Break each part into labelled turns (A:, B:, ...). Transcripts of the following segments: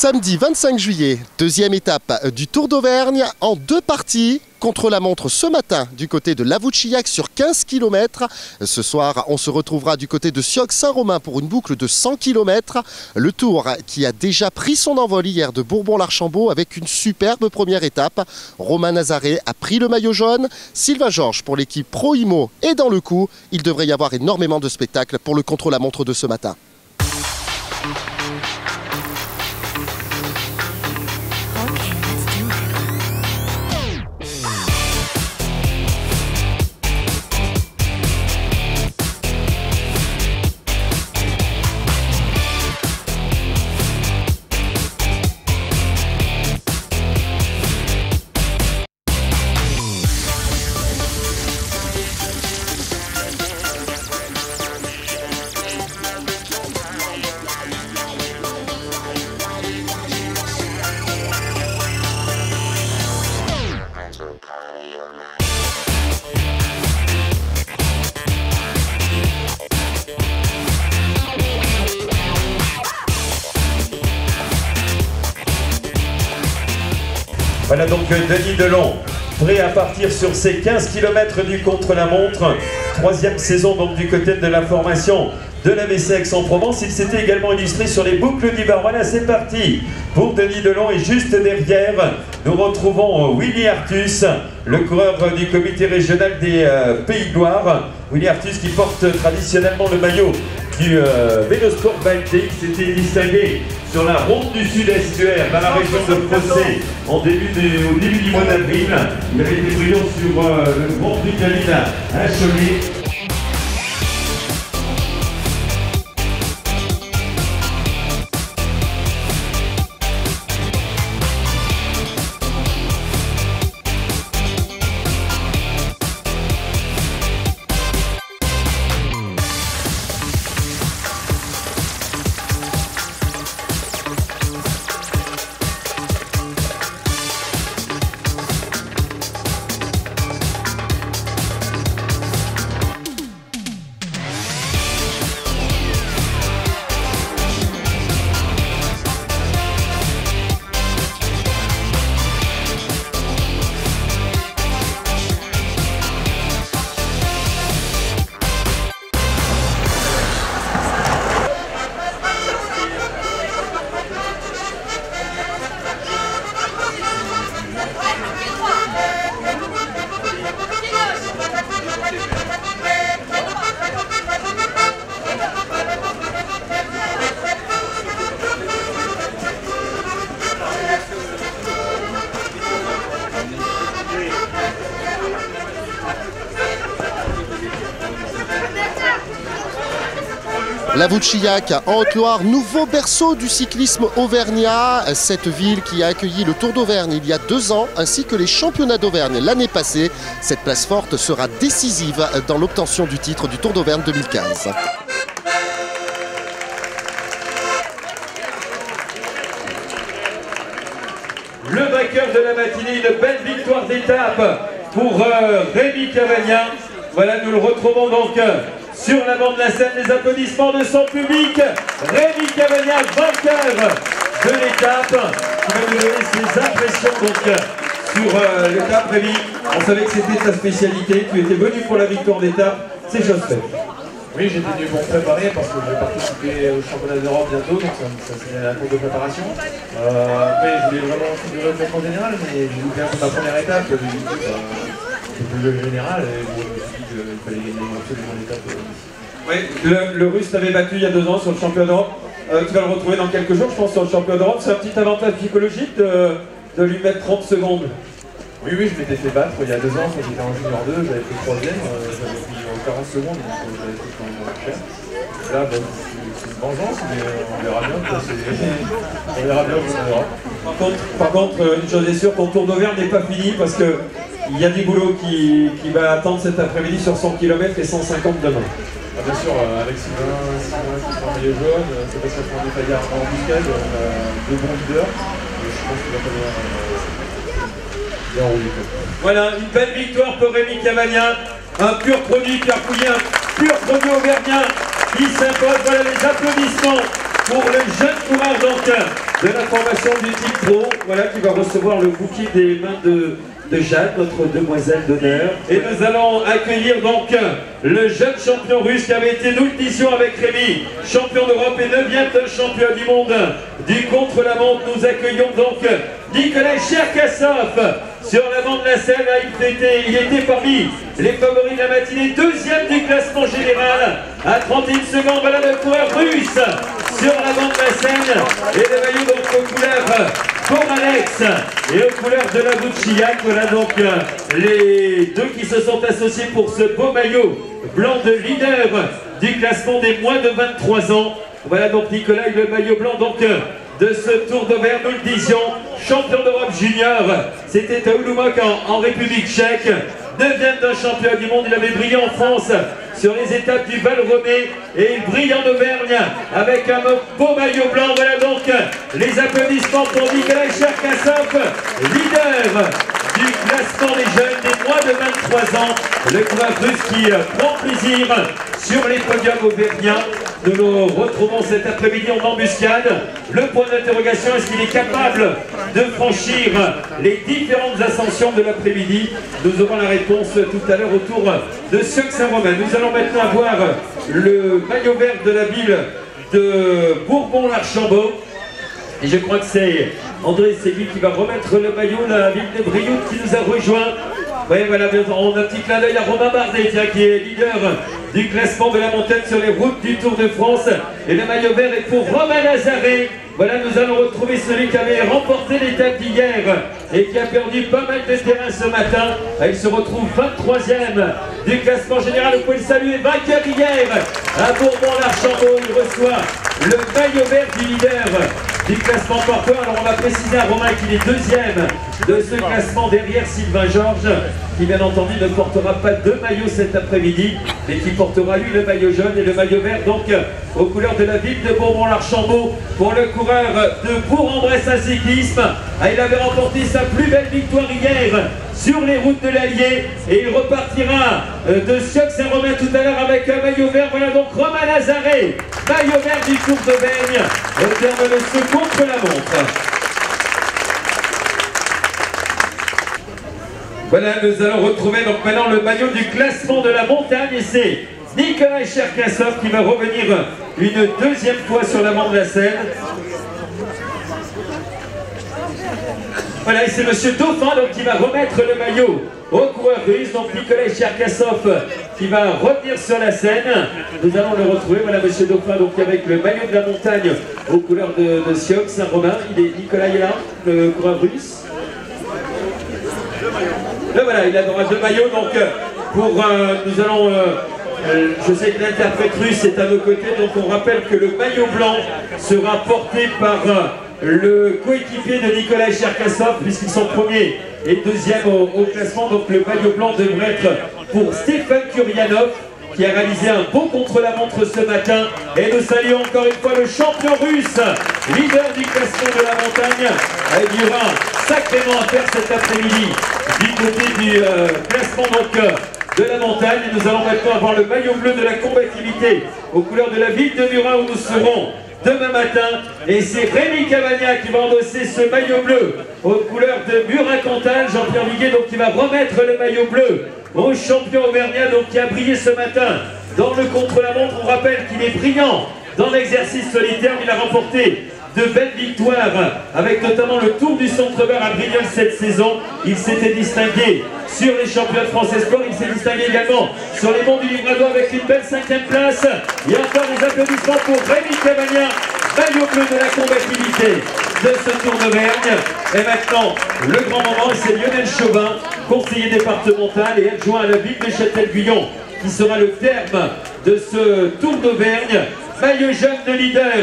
A: Samedi 25 juillet, deuxième étape du Tour d'Auvergne en 2 parties. Contre-la-montre ce matin du côté de Lavouchillac sur 15 km. Ce soir, on se retrouvera du côté de Sioc-Saint-Romain pour une boucle de 100 km. Le Tour qui a déjà pris son envol hier de Bourbon-l'Archambault avec une superbe première étape. Romain Nazaret a pris le maillot jaune. Sylvain Georges pour l'équipe Pro Imo est dans le coup. Il devrait y avoir énormément de spectacles pour le contre-la-montre de ce matin.
B: Voilà donc Denis Delon, prêt à partir sur ses 15 km du contre-la-montre. 3e saison donc du côté de la formation de l'AVC Aix-en-Provence. Il s'était également illustré sur les boucles du Var. Voilà, c'est parti pour Denis Delon. Et juste derrière, nous retrouvons Willy Artus, le coureur du comité régional des Pays de Loire. Willy Artus qui porte traditionnellement le maillot du Vélosport Baltique. S'était distingué sur la ronde du Sud-Estuaire dans la région de Procès au début du mois d'avril. Il avait été brillant sur le Grand Prix de la Ville à Cholet.
A: Lavouchillac en Haute-Loire, nouveau berceau du cyclisme auvergnat. Cette ville qui a accueilli le Tour d'Auvergne il y a 2 ans, ainsi que les championnats d'Auvergne l'année passée. Cette place forte sera décisive dans l'obtention du titre du Tour d'Auvergne 2015.
B: Le vainqueur de la matinée, une belle victoire d'étape pour Rémi Cavagna. Voilà, nous le retrouvons donc sur l'avant de la scène. Les applaudissements de son public. Rémi Cavagna, vainqueur de l'étape, qui va nous donner ses impressions donc sur l'étape. Rémi, on savait que c'était ta spécialité. Tu étais venu pour la victoire d'étape. C'est chose faite.
C: Oui, j'étais venu pour me préparer parce que je vais participer au championnat d'Europe bientôt, donc ça c'est la course de préparation. Après, je voulais vraiment figurer au concours général, mais j'ai loupé un peu ma première étape. J'ai dit que c'était le général et je me suis dit qu'il fallait gagner absolument l'étape.
B: Oui, le Russe t'avait battu il y a 2 ans sur le championnat d'Europe. Tu vas le retrouver dans quelques jours, je pense, sur le championnat d'Europe. C'est un petit avantage psychologique de lui mettre 30 secondes.
C: Oui, je m'étais fait battre il y a 2 ans, quand j'étais en junior 2, j'avais fait 3e, j'avais pris 40 secondes, donc j'avais fait quand même cher. Là, c'est une vengeance, mais on verra bien. On verra bien où ça ira.
B: Par contre, une chose est sûre, ton Tour d'Auvergne n'est pas fini parce qu'il y a du boulot qui va attendre cet après-midi sur 100 km et 150 demain.
C: Ah, bien sûr, avec Sylvain qui prend un maillot jaune, Sébastien Fournier-Fayard en embuscade, on a 2 bons leaders. Et je pense qu'il va falloir bien rouler.
B: Voilà, une belle victoire pour Rémi Cavagna, un pur produit Pierre Pouillet, un pur produit auvergnat qui s'impose. Voilà les applaudissements pour le jeune coureur donc de la formation du Team Pro, voilà, qui va recevoir le bouquet des mains de Jeanne, notre demoiselle d'honneur. Et nous allons accueillir donc le jeune champion russe qui avait été, nous le disions avec Rémi, champion d'Europe et 9e champion du monde du contre-la-montre. Nous accueillons donc Nikolai Cherkassov sur l'avant de la scène. Il était parmi les favoris de la matinée, 2e du classement général à 31 secondes. Voilà le coureur russe sur l'avant de la scène et le maillot donc aux couleurs pour Alex et aux couleurs de Lavouchillac. Voilà donc les deux qui se sont associés pour ce beau maillot blanc de leader du classement des moins de 23 ans. Voilà donc Nicolas, le maillot blanc donc de ce Tour d'Auvergne, nous le disions, champion d'Europe junior. C'était à Olomouc en République tchèque. 9e d'un champion du monde, il avait brillé en France sur les étapes du Val-Romé et il brille en Auvergne avec un beau maillot blanc. Voilà donc les applaudissements pour Nikolai Cherkassov, leader du classement des jeunes des moins de 23 ans. Le coureur russe qui prend plaisir sur les podiums auvergnats. Nous nous retrouvons cet après-midi en embuscade. Le point d'interrogation, est-ce qu'il est capable de franchir les différentes ascensions de l'après-midi? Nous aurons la réponse tout à l'heure autour de Sioux-Saint-Romain. Nous allons maintenant voir le maillot vert de la ville de Bourbon-l'Archambault. Et je crois que c'est André Séguy qui va remettre le maillot, la ville de Brioude qui nous a rejoint. Oui, voilà, on a un petit clin d'œil à Romain Bardet, qui est leader du classement de la montagne sur les routes du Tour de France. Et le maillot vert est pour Romain Lazare. Voilà, nous allons retrouver celui qui avait remporté l'étape d'hier et qui a perdu pas mal de terrain ce matin. Il se retrouve 23e du classement général. Vous pouvez le saluer, vainqueur hier à Bourbon-l'Archambault. Il reçoit le maillot vert du leader du classement par points. Alors on va préciser à Romain qu'il est 2e de ce classement derrière Sylvain Georges, qui bien entendu ne portera pas de maillot cet après-midi, mais qui portera lui le maillot jaune et le maillot vert, donc aux couleurs de la ville de Bourbon-l'Archambault pour le coureur de Bourg-en-Bresse cyclisme. Il avait remporté sa plus belle victoire hier sur les routes de l'Allier et il repartira de Sioux-Saint-Romain tout à l'heure avec un maillot vert. Voilà donc Romain Lazare, maillot vert du Tour d'Auvergne au terme de ce contre-la-montre. Voilà, nous allons retrouver donc maintenant le maillot du classement de la montagne et c'est Nikolai Cherkassov qui va revenir une 2e fois sur l'avant de la scène. Voilà, et c'est Monsieur Dauphin donc, qui va remettre le maillot au coureur russe. Donc Nikolai Cherkassov qui va revenir sur la scène. Nous allons le retrouver. Voilà Monsieur Dauphin donc avec le maillot de la montagne aux couleurs de Sioux-Saint-Romain. Nikolai est là, le coureur russe. Là, voilà, il a droit de maillot, donc nous allons, je sais que l'interprète russe est à nos côtés, donc on rappelle que le maillot blanc sera porté par le coéquipier de Nikolai Cherkassov, puisqu'ils sont 1er et 2e au classement, donc le maillot blanc devrait être pour Stéphane Kuryanov, qui a réalisé un beau contre-la-montre ce matin. Et nous saluons encore une fois le champion russe, leader du classement de la montagne. Il y aura sacrément à faire cet après-midi du côté du classement donc, de la montagne. Et nous allons maintenant avoir le maillot bleu de la combativité aux couleurs de la ville de Murat où nous serons demain matin. Et c'est Rémi Cavagna qui va endosser ce maillot bleu aux couleurs de Murat-Cantal. Jean-Pierre Viguet donc qui va remettre le maillot bleu au champion auvergnat donc qui a brillé ce matin dans le contre-la-montre. On rappelle qu'il est brillant dans l'exercice solitaire. Il a remporté de belles victoires avec notamment le Tour du Centre-Vert à Brignoles cette saison. Il s'était distingué sur les championnats de France Espoir. Il s'est distingué également sur les monts du Livradois avec une belle 5e place. Et encore des applaudissements pour Rémi Cavagna, maillot bleu de la combativité de ce Tour d'Auvergne. Et maintenant, le grand moment, c'est Lionel Chauvin, conseiller départemental et adjoint à la ville de Châtel-Guyon, qui sera le terme de ce Tour d'Auvergne. Maillot jaune de leader,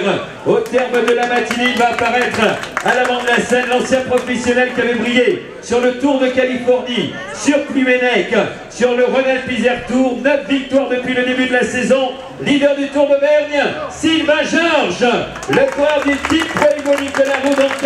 B: au terme de la matinée, il va apparaître à l'avant de la scène l'ancien professionnel qui avait brillé sur le Tour de Californie, sur Plouénec, sur le Rhône-Alpes Tour. 9 victoires depuis le début de la saison. Leader du Tour d'Auvergne, Sylvain Georges, le coureur du Team Pro Nicolas Roux, donc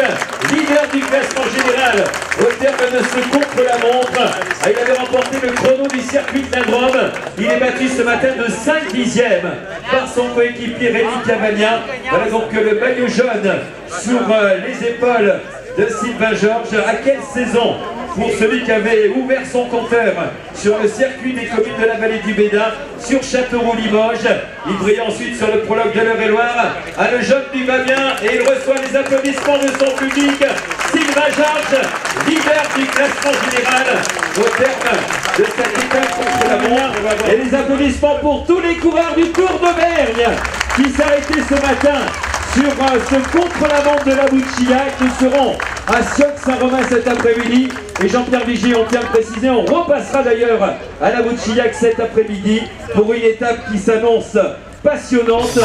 B: leader du classement général au terme de ce contre-la-montre. Il avait remporté le chrono du circuit de la Drôme. Il est battu ce matin de 5 dixièmes par son coéquipier Rémi Cavagna. Voilà donc le maillot jaune sur les épaules de Sylvain Georges. À quelle saison pour celui qui avait ouvert son compteur sur le circuit des communes de la vallée du Bédin, sur Châteauroux-Limoges. Il brille ensuite sur le prologue de l'Eure-et-Loire. Ah, le jeune lui va bien et il reçoit les applaudissements de son public. Sylvain Georges, leader du classement général au terme de cette étape contre la montre. Et les applaudissements pour tous les coureurs du Tour d'Auvergne qui s'arrêtaient ce matin sur ce contre-la-montre de la Bouchillac. Nous serons à Sioc-Saint-Romain cet après-midi. Et Jean-Pierre Vigier, on tient à préciser, on repassera d'ailleurs à la Bouchillac cet après-midi pour une étape qui s'annonce passionnante.